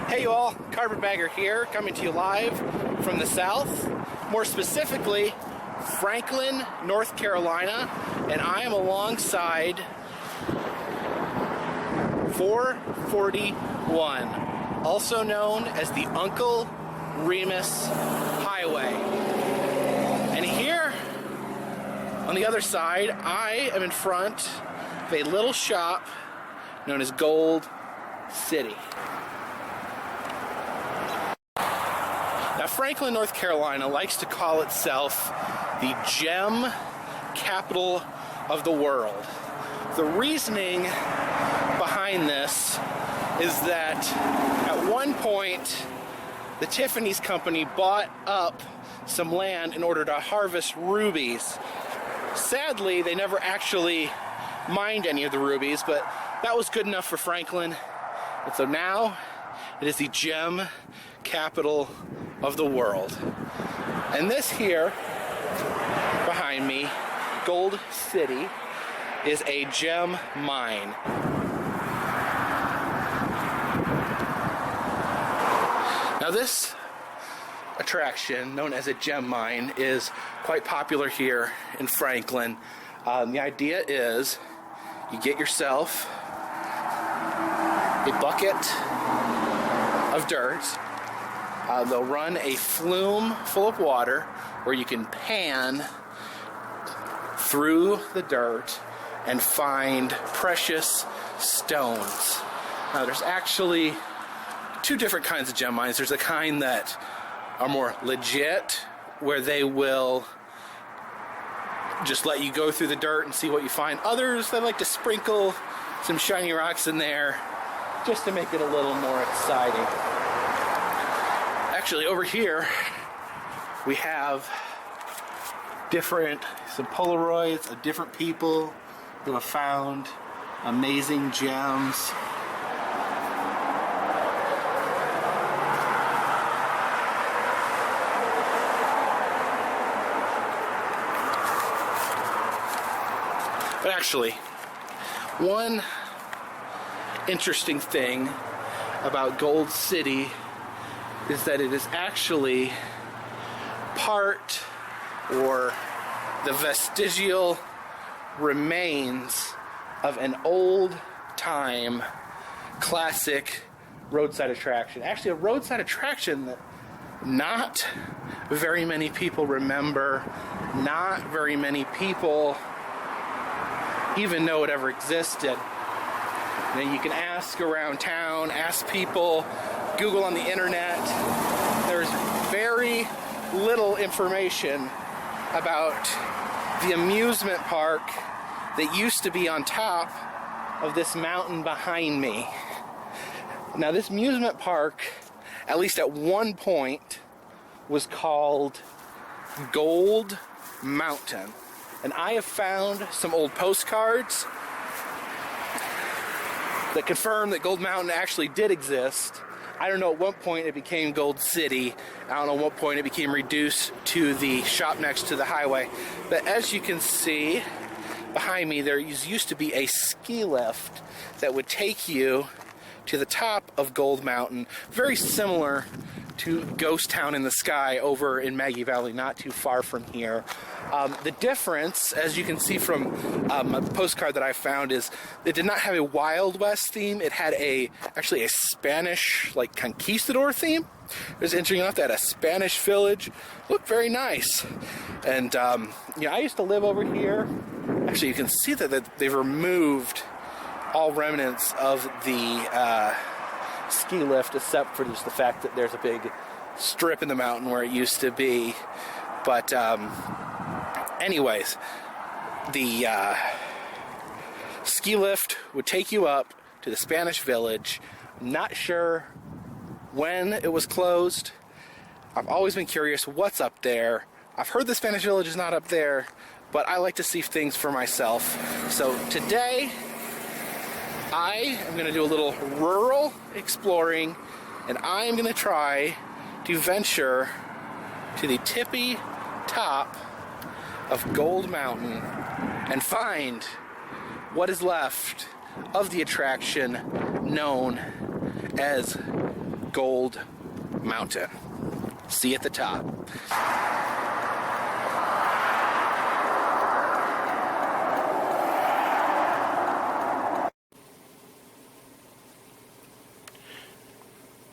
Hey you all, Carpetbagger here, coming to you live from the south, more specifically Franklin, North Carolina, and I am alongside 441, also known as the Uncle Remus Highway. And here on the other side, I am in front of a little shop known as Gold City. Now, Franklin, North Carolina likes to call itself the gem capital of the world. The reasoning behind this is that at one point, the Tiffany's company bought up some land in order to harvest rubies. Sadly, they never actually mined any of the rubies, but that was good enough for Franklin. And so now it is the gem capital of the world. And this here behind me, Gold City, is a gem mine. Now this attraction, known as a gem mine, is quite popular here in Franklin. The idea is you get yourself a bucket of dirt. They'll run a flume full of water where you can pan through the dirt and find precious stones. Now there's actually two different kinds of gem mines. There's a kind that are more legit, where they will just let you go through the dirt and see what you find. Others, they like to sprinkle some shiny rocks in there just to make it a little more exciting. Actually, over here we have some Polaroids of different people who have found amazing gems. But actually, one interesting thing about Gold City is that it is actually part, or the vestigial remains of, an old-time classic roadside attraction. Actually, a roadside attraction that not very many people remember, not very many people even know it ever existed. And you can ask around town, ask people, Google on the internet. There's very little information about the amusement park that used to be on top of this mountain behind me. Now, this amusement park, at least at one point, was called Gold Mountain. And I have found some old postcards that confirm that Gold Mountain actually did exist. I don't know at what point it became Gold City. I don't know at what point it became reduced to the shop next to the highway. But as you can see behind me, there used to be a ski lift that would take you to the top of Gold Mountain, very similar to Ghost Town in the Sky over in Maggie Valley, not too far from here. The difference, as you can see from a postcard that I found, is it did not have a Wild West theme. It had actually a Spanish, like, conquistador theme. It was interesting enough that a Spanish village looked very nice. And I used to live over here. Actually, you can see that they've removed all remnants of the ski lift, except for just the fact that there's a big strip in the mountain where it used to be. But anyways, the ski lift would take you up to the Spanish village. I'm not sure when it was closed. I've always been curious what's up there. I've heard the Spanish village is not up there, but I like to see things for myself. So today, I am going to do a little rural exploring, and I am going to try to venture to the tippy top of Gold Mountain and find what is left of the attraction known as Gold Mountain. See you at the top.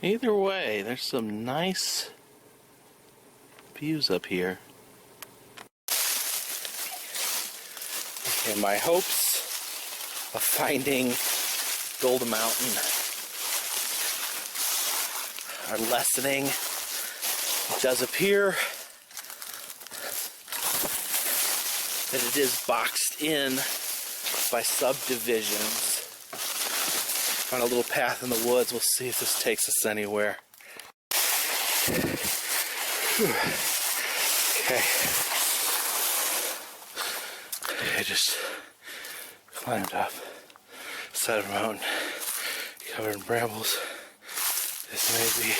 Either way, there's some nice views up here. And my hopes of finding Gold Mountain are lessening. It does appear that it is boxed in by subdivisions. On a little path in the woods. We'll see if this takes us anywhere. Okay. I just climbed up the side of a mountain covered in brambles. This may be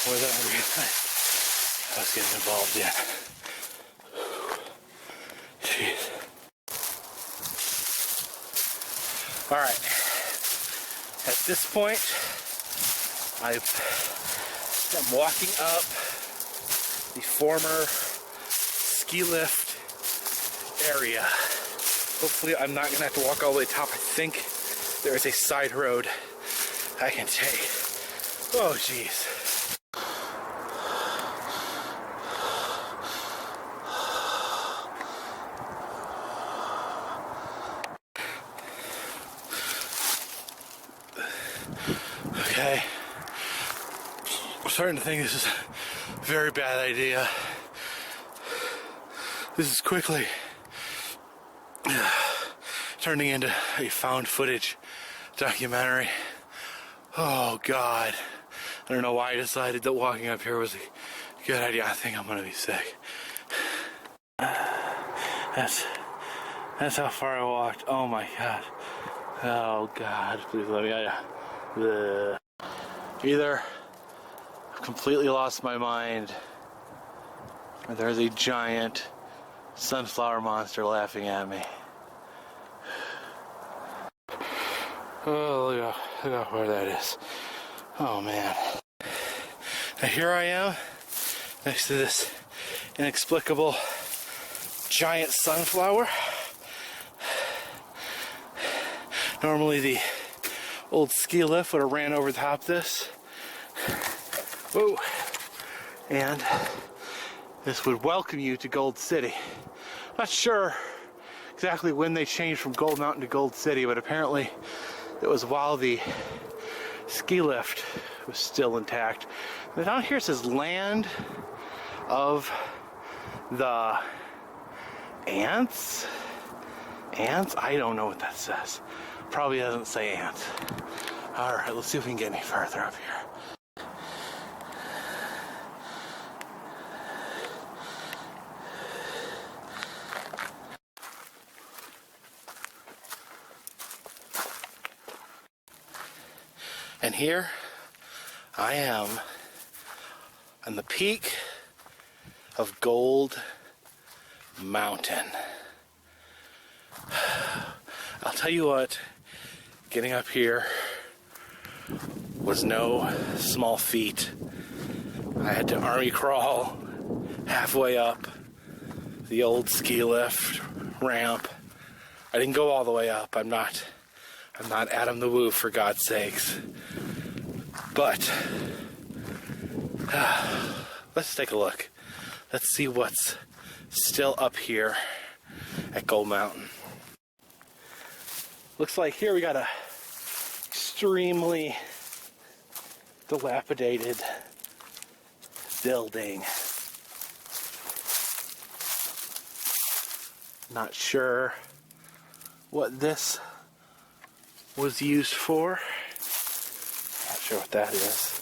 more than I realized I was getting involved in. Jeez. All right, at this point, I'm walking up the former ski lift area. Hopefully I'm not gonna have to walk all the way to the top. I think there is a side road I can take. Oh, geez. Okay, I'm starting to think this is a very bad idea. This is quickly turning into a found footage documentary. Oh God, I don't know why I decided that walking up here was a good idea. I think I'm gonna be sick. That's how far I walked. Oh my God. Oh God, please let me out. Either I've completely lost my mind, or there's a giant sunflower monster laughing at me. Oh, look at where that is. Oh man. Now here I am, next to this inexplicable giant sunflower. Normally the old ski lift would have ran over the top of this. Whoa. And this would welcome you to Gold City. Not sure exactly when they changed from Gold Mountain to Gold City, but apparently it was while the ski lift was still intact. But down here it says land of the ants. Ants? I don't know what that says. Probably doesn't say ants. Alright, let's see if we can get any further up here. And here I am on the peak of Gold Mountain. I'll tell you what, getting up here was no small feat. I had to army crawl halfway up the old ski lift ramp. I didn't go all the way up. I'm not Adam the Woo, for God's sakes. But let's take a look. Let's see what's still up here at Gold Mountain. Looks like here we got a extremely dilapidated building. Not sure what this was used for. Not sure what that is.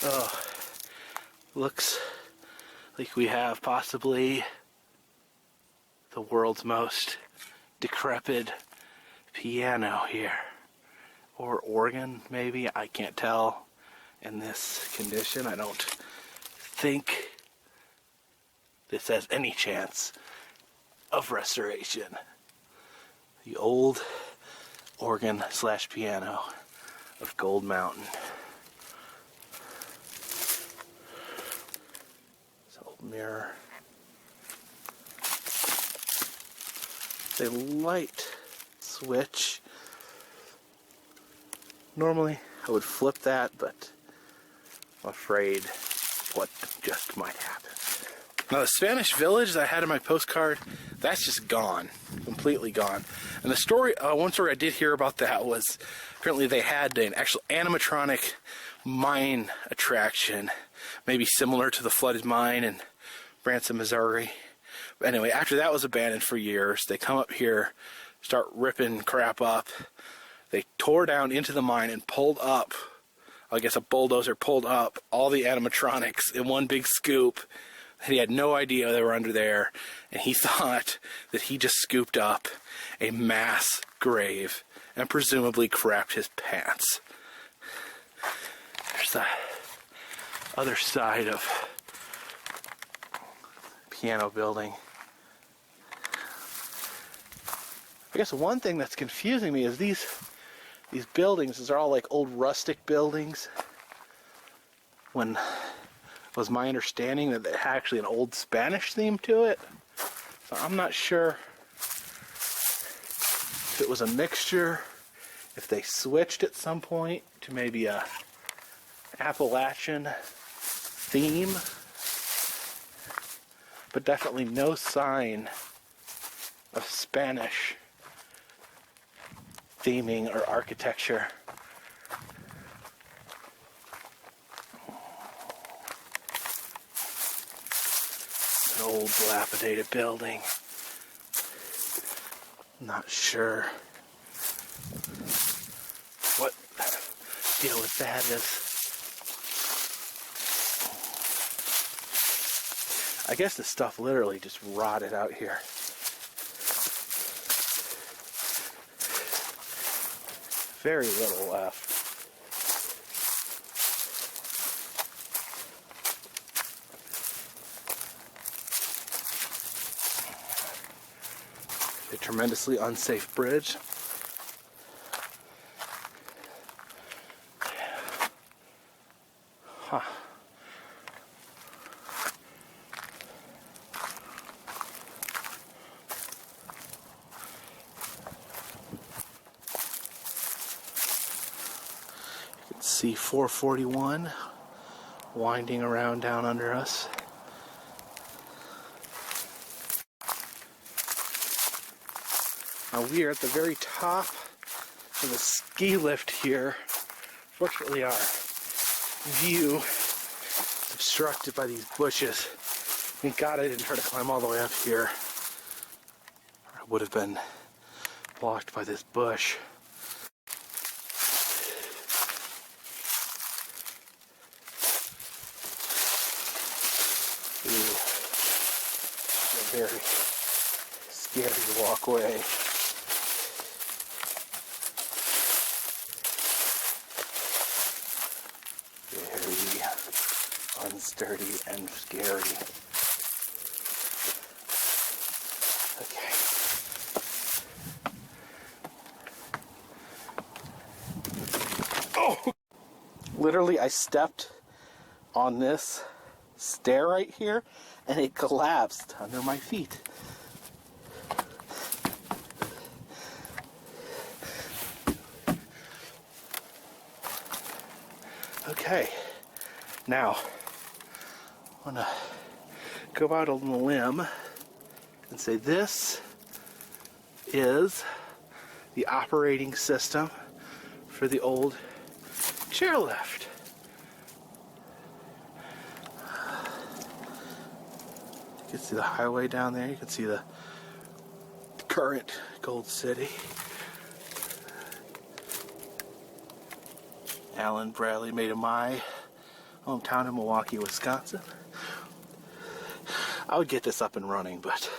Oh, looks like we have possibly the world's most decrepit piano here. Or organ, maybe. I can't tell in this condition. I don't think this has any chance of restoration. The old organ / piano of Gold Mountain. This old mirror. It's a light switch. Normally I would flip that, but I'm afraid what just might happen. Now the Spanish village that I had in my postcard, that's just gone. Completely gone. And the story, one story I did hear about that was apparently they had an actual animatronic mine attraction, maybe similar to the flooded mine in Branson, Missouri. But anyway, after that was abandoned for years, they come up here, start ripping crap up. They tore down into the mine and pulled up, I guess a bulldozer pulled up all the animatronics in one big scoop. And he had no idea they were under there, and he thought that he just scooped up a mass grave and presumably crapped his pants. There's the other side of the piano building. I guess one thing that's confusing me is these buildings, these are all like old rustic buildings. When it was my understanding that it had actually an old Spanish theme to it. So I'm not sure if it was a mixture, if they switched at some point to maybe a Appalachian theme, but definitely no sign of Spanish theming or architecture. An old dilapidated building. Not sure what deal with that is. I guess the stuff literally just rotted out here. Very little left. A tremendously unsafe bridge. Huh. You can see 441 winding around down under us. Now we are at the very top of the ski lift here. Fortunately, our view is obstructed by these bushes. Thank God I didn't try to climb all the way up here. I would have been blocked by this bush. Ooh, a very scary walkway. Very unsturdy and scary. Okay. Oh! Literally, I stepped on this stair right here, and it collapsed under my feet. Okay, now I'm gonna go out on a limb and say this is the operating system for the old chairlift. You can see the highway down there. You can see the current Gold City. Alan Bradley made of my hometown in Milwaukee, Wisconsin. I would get this up and running, but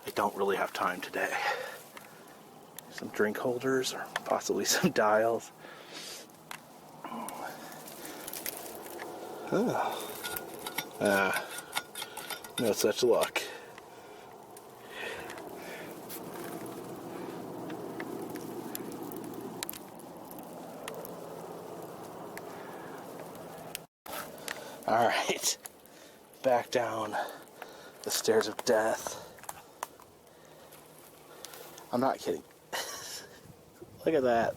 I don't really have time today. Some drink holders or possibly some dials. No such luck. Alright, back down the stairs of death. I'm not kidding. Look at that.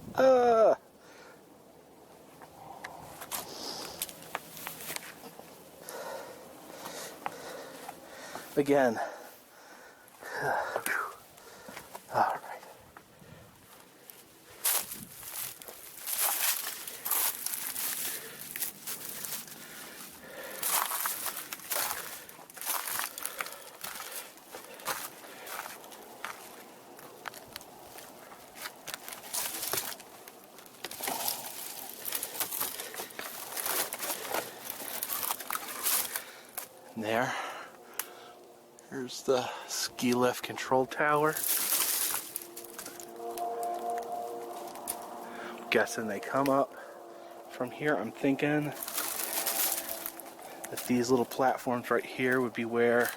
Again. Alright. There. Here's the ski lift control tower. I'm guessing they come up from here. I'm thinking that these little platforms right here would be where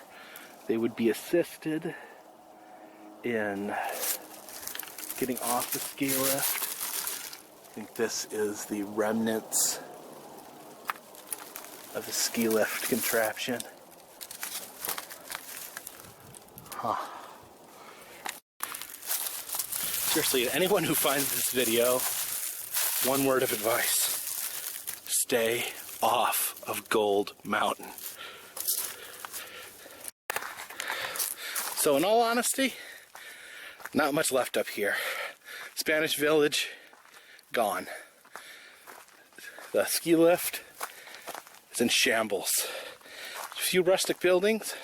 they would be assisted in getting off the ski lift. I think this is the remnants of the ski lift contraption. Huh. Seriously, anyone who finds this video, one word of advice: stay off of Gold Mountain. So in all honesty, not much left up here. Spanish Village, gone. The ski lift is in shambles. A few rustic buildings.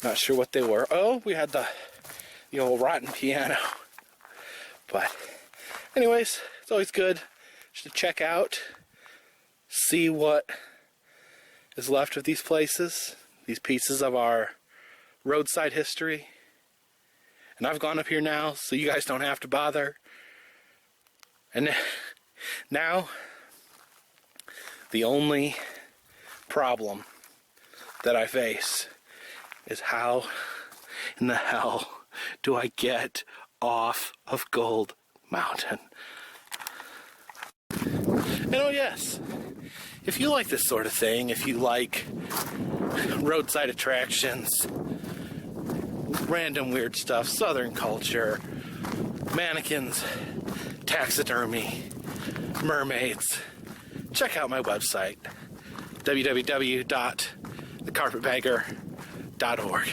Not sure what they were. Oh, we had the old rotten piano. But anyways, it's always good just to check out, see what is left of these places, these pieces of our roadside history. And I've gone up here now, so you guys don't have to bother. And now, the only problem that I face is how in the hell do I get off of Gold Mountain? And oh yes, if you like this sort of thing, if you like roadside attractions, random weird stuff, southern culture, mannequins, taxidermy, mermaids, check out my website, www.thecarpetbagger.org.